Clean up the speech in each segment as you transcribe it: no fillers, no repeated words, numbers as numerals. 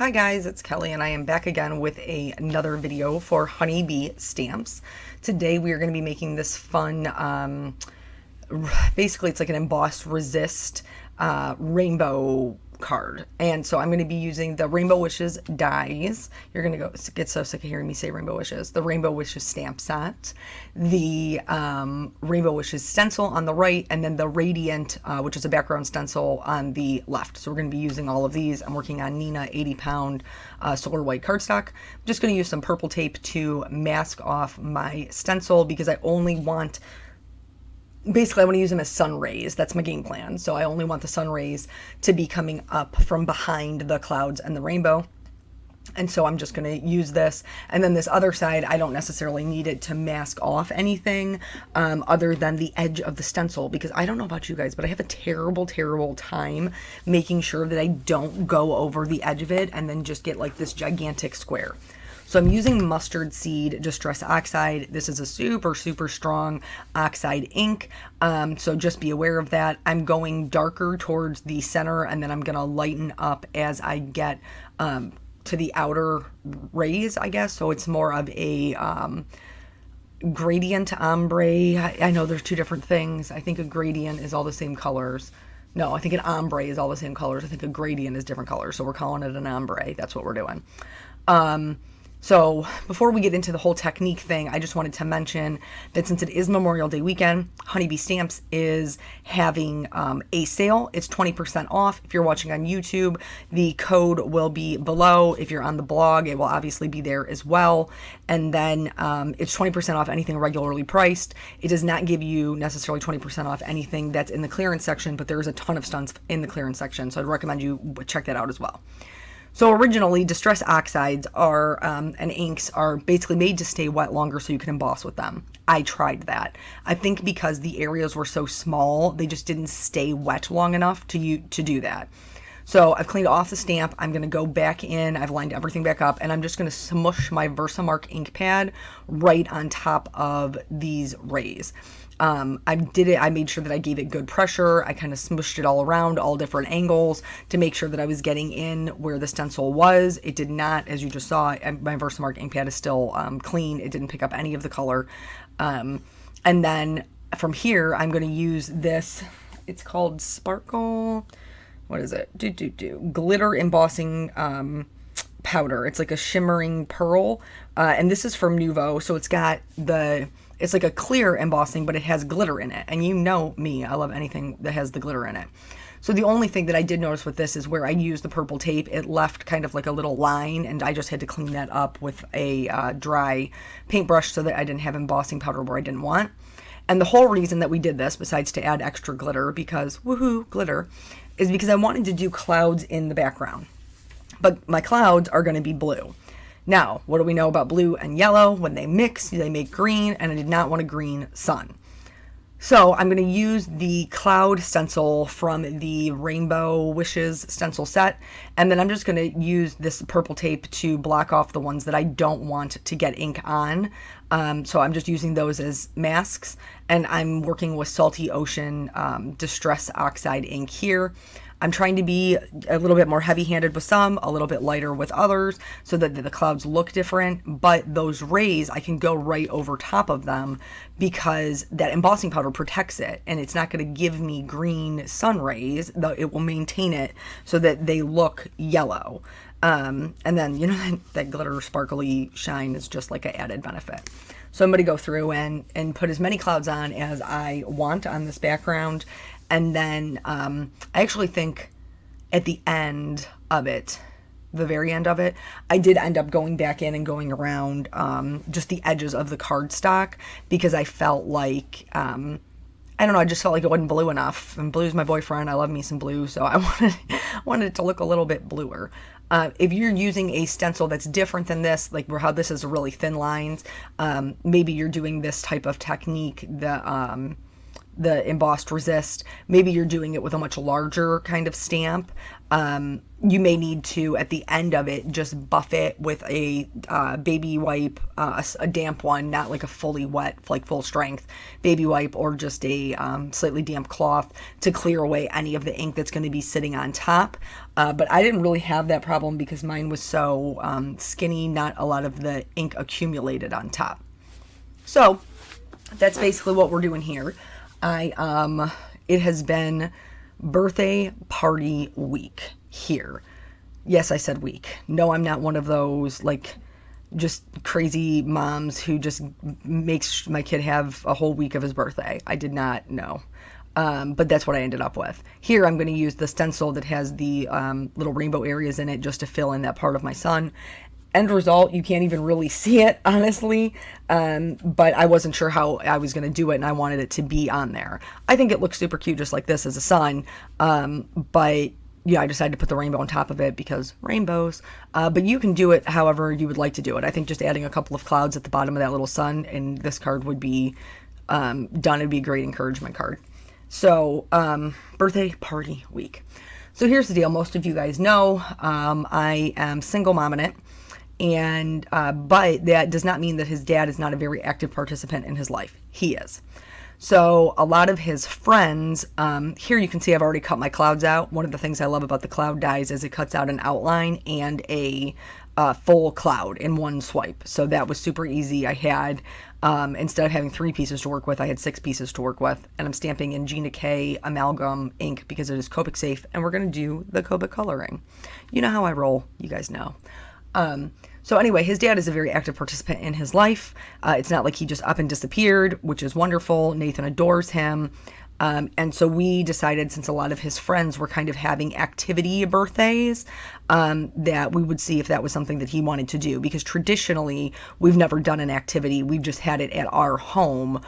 Hi guys, it's Kelly and I am back again with another video for Honeybee Stamps. Today we are going to be making this fun, basically it's like an embossed resist rainbow card. And so I'm going to be using the Rainbow Wishes dies. You're going to get so sick of hearing me say Rainbow Wishes. The Rainbow Wishes stamp set, the Rainbow Wishes stencil on the right, and then the Radiant, which is a background stencil, on the left. So we're going to be using all of these. I'm working on Nina 80-pound solar white cardstock. I'm just going to use some purple tape to mask off my stencil because I only want, basically I want to use them as sun rays. That's my game plan. So I only want the sun rays to be coming up from behind the clouds and the rainbow. And so I'm just going to use this. And then this other side, I don't necessarily need it to mask off anything other than the edge of the stencil, because I don't know about you guys, but I have a terrible, terrible time making sure that I don't go over the edge of it and then just get like this gigantic square. So I'm using Mustard Seed Distress Oxide. This is a super, super strong oxide ink. So just be aware of that. I'm going darker towards the center, and then I'm going to lighten up as I get to the outer rays, I guess. So it's more of a gradient ombre. I know there's two different things. I think a gradient is all the same colors. No, I think an ombre is all the same colors. I think a gradient is different colors. So we're calling it an ombre. That's what we're doing. So before we get into the whole technique thing, I just wanted to mention that since it is Memorial Day weekend, Honeybee Stamps is having a sale. It's 20% off. If you're watching on YouTube, the code will be below. If you're on the blog, it will obviously be there as well. And then it's 20% off anything regularly priced. It does not give you necessarily 20% off anything that's in the clearance section, but there's a ton of stunts in the clearance section. So I'd recommend you check that out as well. So originally, Distress Oxides are and inks are basically made to stay wet longer so you can emboss with them. I tried that. I think because the areas were so small, they just didn't stay wet long enough to do that. So I've cleaned off the stamp. I'm going to go back in. I've lined everything back up, and I'm just going to smush my Versamark ink pad right on top of these rays. I made sure that I gave it good pressure. I kind of smushed it all around, all different angles, to make sure that I was getting in where the stencil was. It did not, as you just saw, my Versamark ink pad is still clean. It didn't pick up any of the color. And then from here, I'm going to use this. It's called Sparkle. What is it? Glitter embossing powder. It's like a shimmering pearl. And this is from Nuvo. So it's like a clear embossing, but it has glitter in it. And you know me, I love anything that has the glitter in it. So the only thing that I did notice with this is where I used the purple tape, it left kind of like a little line, and I just had to clean that up with a dry paintbrush so that I didn't have embossing powder where I didn't want. And the whole reason that we did this, besides to add extra glitter, because woohoo, glitter, is because I wanted to do clouds in the background. But my clouds are going to be blue. Now, what do we know about blue and yellow? When they mix, they make green, and I did not want a green sun. So I'm going to use the cloud stencil from the Rainbow Wishes stencil set, and then I'm just going to use this purple tape to block off the ones that I don't want to get ink on. So I'm just using those as masks, and I'm working with Salty Ocean Distress Oxide ink here. I'm trying to be a little bit more heavy-handed with some, a little bit lighter with others, so that the clouds look different, but those rays, I can go right over top of them because that embossing powder protects it, and it's not going to give me green sun rays, though it will maintain it so that they look yellow. And then, you know, that glitter sparkly shine is just like an added benefit. So I'm going to go through and put as many clouds on as I want on this background. And then I actually think at the end of it, the very end of it, I did end up going back in and going around just the edges of the cardstock because I felt like, I don't know, I just felt like it wasn't blue enough. And blue's my boyfriend. I love me some blue. So I wanted it to look a little bit bluer. If you're using a stencil that's different than this, like how this is really thin lines, maybe you're doing this type of technique, the embossed resist. Maybe you're doing it with a much larger kind of stamp. You may need to, at the end of it, just buff it with a baby wipe, a damp one, not like a fully wet, like full strength baby wipe, or just a slightly damp cloth to clear away any of the ink that's going to be sitting on top. But I didn't really have that problem because mine was so skinny, not a lot of the ink accumulated on top. So that's basically what we're doing here. It has been birthday party week here. Yes, I said week. No, I'm not one of those like just crazy moms who just makes my kid have a whole week of his birthday. I did not know. But that's what I ended up with. Here I'm going to use the stencil that has the little rainbow areas in it just to fill in that part of my son. End result, you can't even really see it, honestly, but I wasn't sure how I was going to do it, and I wanted it to be on there. I think it looks super cute just like this as a sun, but yeah, I decided to put the rainbow on top of it because rainbows, but you can do it however you would like to do it. I think just adding a couple of clouds at the bottom of that little sun and this card would be done. It'd be a great encouragement card. So, birthday party week. So here's the deal. Most of you guys know I am single mom in it. And but that does not mean that his dad is not a very active participant in his life. He is. So a lot of his friends, here you can see I've already cut my clouds out. One of the things I love about the cloud dies is it cuts out an outline and a full cloud in one swipe. So that was super easy. I had, instead of having 3 pieces to work with, I had 6 pieces to work with. And I'm stamping in Gina K amalgam ink because it is Copic safe. And we're going to do the Copic coloring. You know how I roll. You guys know. So anyway, his dad is a very active participant in his life. It's not like he just up and disappeared, which is wonderful. Nathan adores him. And so we decided, since a lot of his friends were kind of having activity birthdays, that we would see if that was something that he wanted to do. Because traditionally, we've never done an activity. We've just had it at our home.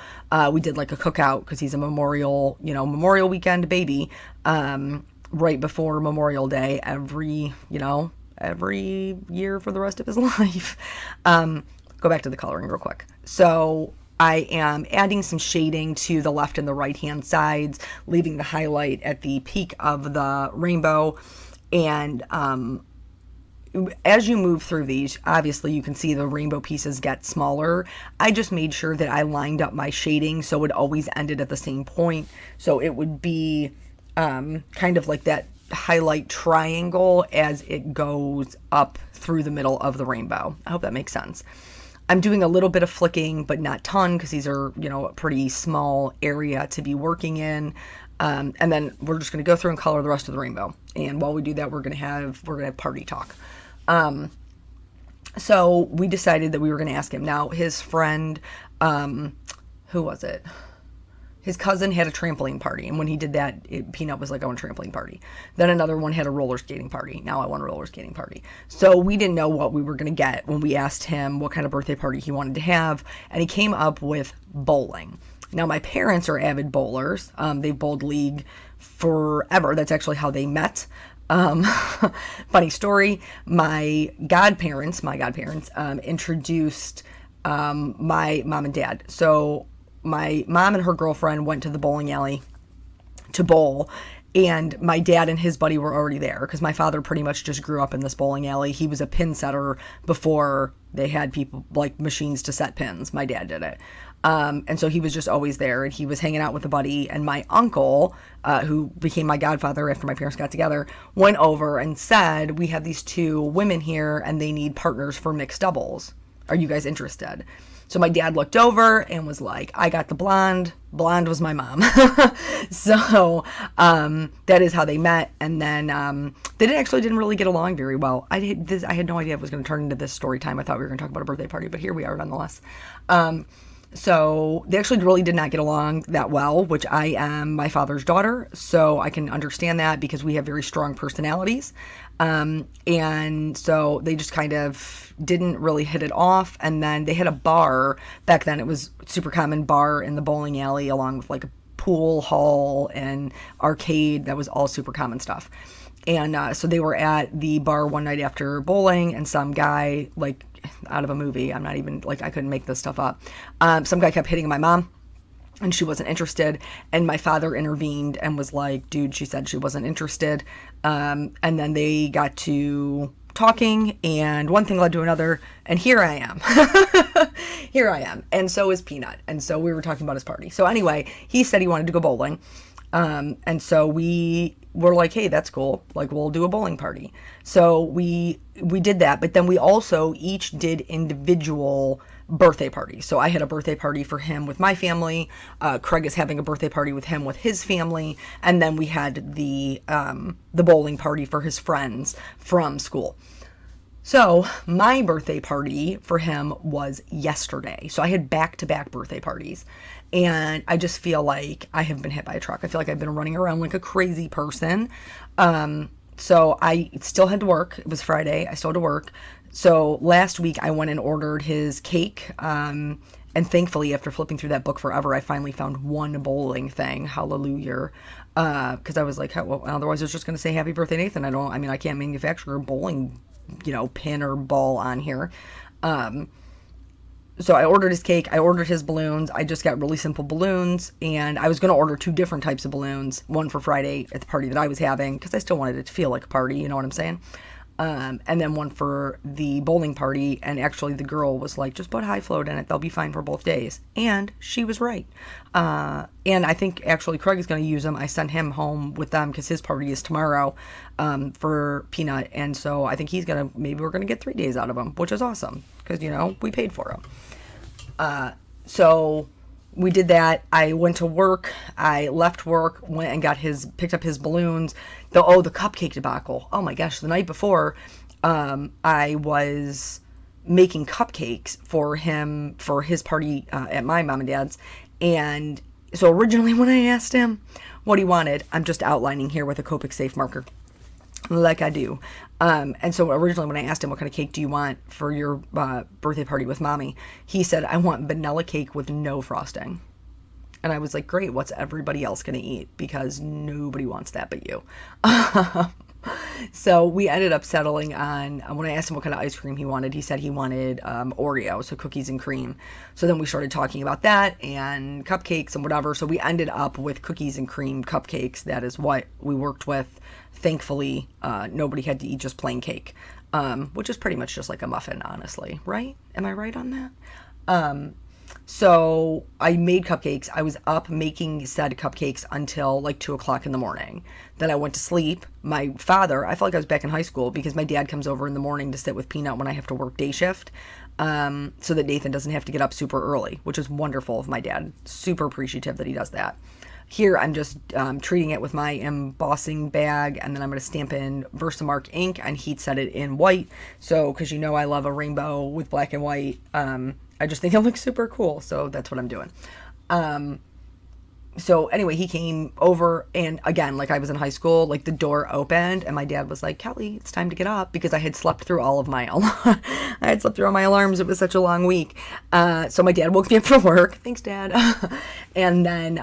We did like a cookout because he's a Memorial weekend baby, right before Memorial Day every year for the rest of his life. Go back to the coloring real quick. So I am adding some shading to the left and the right hand sides, leaving the highlight at the peak of the rainbow. And as you move through these, obviously you can see the rainbow pieces get smaller. I just made sure that I lined up my shading so it always ended at the same point. So it would be kind of like that highlight triangle as it goes up through the middle of the rainbow. I hope that makes sense. I'm doing a little bit of flicking, but not ton, because these are, a pretty small area to be working in. And then we're just going to go through and color the rest of the rainbow. And while we do that, we're going to have party talk. So we decided that we were going to ask him. Now, his friend, who was it? His cousin had a trampoline party, and when he did that, Peanut was like, I want a trampoline party. Then another one had a roller skating party. Now I want a roller skating party. So we didn't know what we were going to get when we asked him what kind of birthday party he wanted to have, and he came up with bowling. Now, my parents are avid bowlers. They've bowled league forever. That's actually how they met. Funny story, my godparents introduced my mom and dad. So my mom and her girlfriend went to the bowling alley to bowl, and my dad and his buddy were already there because my father pretty much just grew up in this bowling alley. He was a pin setter before they had people like machines to set pins. My dad did it. And so he was just always there, and he was hanging out with a buddy, and my uncle, who became my godfather after my parents got together, went over and said, we have these 2 women here and they need partners for mixed doubles. Are you guys interested? So my dad looked over and was like, I got the blonde. Blonde was my mom. So that is how they met. And then they didn't really get along very well. I had no idea it was going to turn into this story time. I thought we were going to talk about a birthday party, but here we are nonetheless. So they actually really did not get along that well, which I am my father's daughter, so I can understand that because we have very strong personalities. And so they just kind of didn't really hit it off. And then they had a bar. Back then it was super common bar in the bowling alley along with like a pool hall and arcade. That was all super common stuff. And so they were at the bar one night after bowling, and some guy, like out of a movie, I'm not even, like, I couldn't make this stuff up. Some guy kept hitting my mom. and she wasn't interested. And my father intervened and was like, dude, she said she wasn't interested. And then they got to talking, and one thing led to another, and here I am. Here I am. And so is Peanut. And so we were talking about his party. So anyway, he said he wanted to go bowling. And so we were like, hey, that's cool. Like, we'll do a bowling party. So we did that, but then we also each did individual birthday parties. So I had a birthday party for him with my family. Craig is having a birthday party with him with his family. And then we had the bowling party for his friends from school. So my birthday party for him was yesterday. So I had back-to-back birthday parties. And I just feel like I have been hit by a truck. I feel like I've been running around like a crazy person. So I still had to work. It was Friday. I still had to work. So last week I went and ordered his cake. And thankfully, after flipping through that book forever, I finally found one bowling thing. Hallelujah. Because I was like, well, otherwise I was just going to say happy birthday, Nathan. I can't manufacture a bowling, pin or ball on here. So I ordered his cake. I ordered his balloons. I just got really simple balloons, and I was going to order 2 different types of balloons, one for Friday at the party that I was having, because I still wanted it to feel like a party, you know what I'm saying? And then one for the bowling party, and actually the girl was like, just put high float in it, they'll be fine for both days. And she was right. And I think actually Craig is going to use them. I sent him home with them because his party is tomorrow for Peanut, and so I think maybe we're going to get 3 days out of him, which is awesome, because, we paid for him. So we did that. I went to work. I left work, went and picked up his balloons. The cupcake debacle. Oh my gosh. The night before, I was making cupcakes for him for his party at my mom and dad's. And so originally when I asked him what he wanted, I'm just outlining here with a Copic safe marker, like I do. And so originally when I asked him, what kind of cake do you want for your birthday party with mommy? He said, I want vanilla cake with no frosting. And I was like, great, what's everybody else going to eat? Because nobody wants that but you. So we ended up settling on, when I asked him what kind of ice cream he wanted, he said he wanted Oreo, so cookies and cream. So then we started talking about that and cupcakes and whatever. So we ended up with cookies and cream cupcakes. That is what we worked with. Thankfully, nobody had to eat just plain cake, which is pretty much just like a muffin, honestly, right? Am I right on that? So I made cupcakes. I was up making said cupcakes until like 2 o'clock in the morning. Then I went to sleep. My father, I felt like I was back in high school because my dad comes over in the morning to sit with Peanut when I have to work day shift, so that Nathan doesn't have to get up super early, which is wonderful of my dad. Super appreciative that he does that. Here, I'm just treating it with my embossing bag, and then I'm going to stamp in Versamark ink and heat set it in white. So, because I love a rainbow with black and white, I just think it looks super cool. So that's what I'm doing. So anyway, he came over, and again, like I was in high school, like the door opened and my dad was like, Kelly, it's time to get up, because I had slept through all of my alarms. It was such a long week. So my dad woke me up for work. Thanks, Dad. And then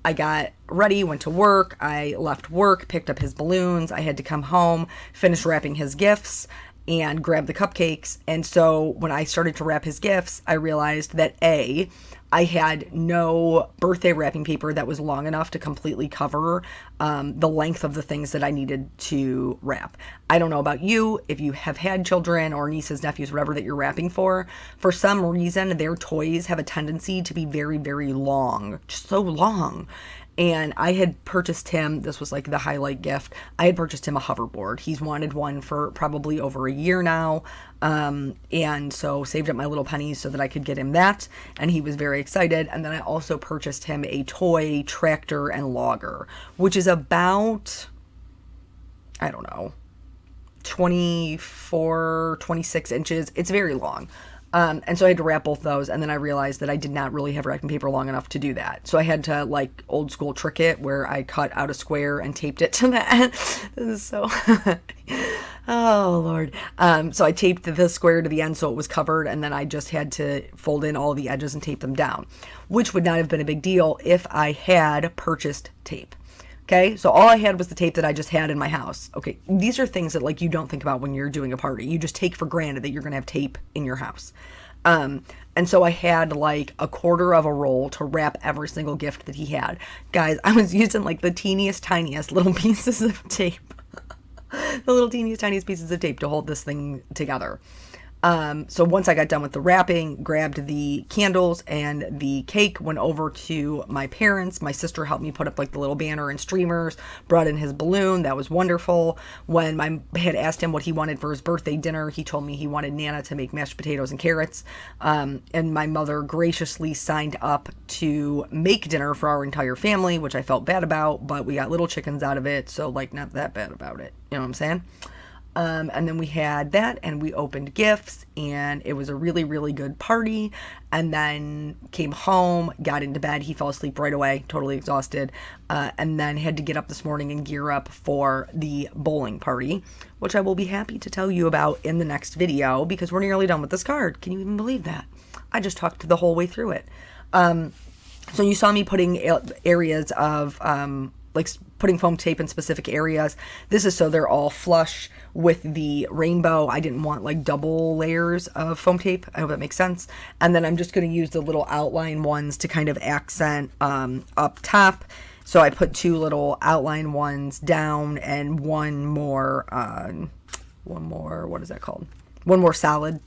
I got ready, went to work. I left work, picked up his balloons. I had to come home, finish wrapping his gifts, and grab the cupcakes. And so when I started to wrap his gifts, I realized that I had no birthday wrapping paper that was long enough to completely cover the length of the things that I needed to wrap. I don't know about you, if you have had children or nieces, nephews, whatever that you're wrapping for some reason, their toys have a tendency to be very, very long, just so long. And I had purchased him, this was like the highlight gift, I had purchased him a hoverboard. He's wanted one for probably over a year now. And so saved up my little pennies so that I could get him that. And he was very excited. And then I also purchased him a toy tractor and logger, which is about, I don't know, 24, 26 inches. It's very long. And so I had to wrap both those, and then I realized that I did not really have wrapping paper long enough to do that. So I had to, like, old school trick it, where I cut out a square and taped it to the end. This is so... Oh, Lord. So I taped the square to the end so it was covered, and then I just had to fold in all the edges and tape them down, which would not have been a big deal if I had purchased tape. Okay, so all I had was the tape that I just had in my house. Okay, these are things that, like, you don't think about when you're doing a party. You just take for granted that you're going to have tape in your house. And so I had like a quarter of a roll to wrap every single gift that he had. Guys, I was using like the teeniest, tiniest little pieces of tape. The little teeniest, tiniest pieces of tape to hold this thing together. So once I got done with the wrapping, grabbed the candles and the cake, went over to my parents. My sister helped me put up like the little banner and streamers, brought in his balloon. That was wonderful. When I had asked him what he wanted for his birthday dinner, he told me he wanted Nana to make mashed potatoes and carrots. And my mother graciously signed up to make dinner for our entire family, which I felt bad about, but we got little chickens out of it. So like not that bad about it. You know what I'm saying? And then we had that and we opened gifts and it was a really, really good party. And then came home, got into bed. He fell asleep right away, totally exhausted. And then had to get up this morning and gear up for the bowling party, which I will be happy to tell you about in the next video because we're nearly done with this card. Can you even believe that? I just talked the whole way through it. So you saw me putting areas of, like putting foam tape in specific areas. This is so they're all flush with the rainbow. I didn't want like double layers of foam tape. I hope that makes sense. And then I'm just going to use the little outline ones to kind of accent up top. So I put 2 little outline ones down and one more, what is that called? One more solid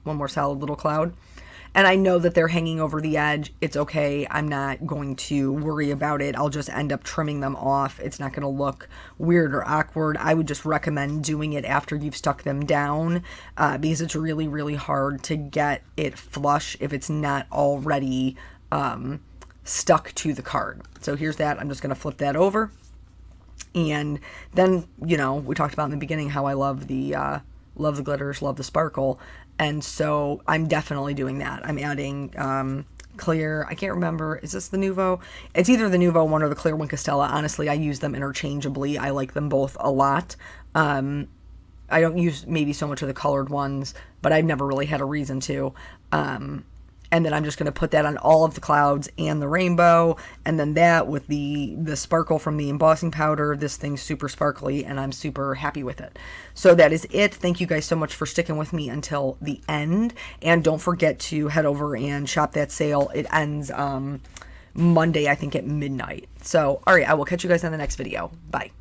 little cloud. And I know that they're hanging over the edge. It's okay. I'm not going to worry about it. I'll just end up trimming them off. It's not going to look weird or awkward. I would just recommend doing it after you've stuck them down because it's really, really hard to get it flush if it's not already stuck to the card. So here's that. I'm just going to flip that over. And then, you know, we talked about in the beginning how I love the glitters, love the sparkle. And so I'm definitely doing that. I'm adding clear, I can't remember, is this the Nuvo? It's either the Nuvo one or the clear one Castella. Honestly, I use them interchangeably. I like them both a lot. I don't use maybe so much of the colored ones, but I've never really had a reason to. And then I'm just going to put that on all of the clouds and the rainbow. And then that with the sparkle from the embossing powder. This thing's super sparkly and I'm super happy with it. So that is it. Thank you guys so much for sticking with me until the end. And don't forget to head over and shop that sale. It ends Monday, I think, at midnight. So, all right, I will catch you guys on the next video. Bye.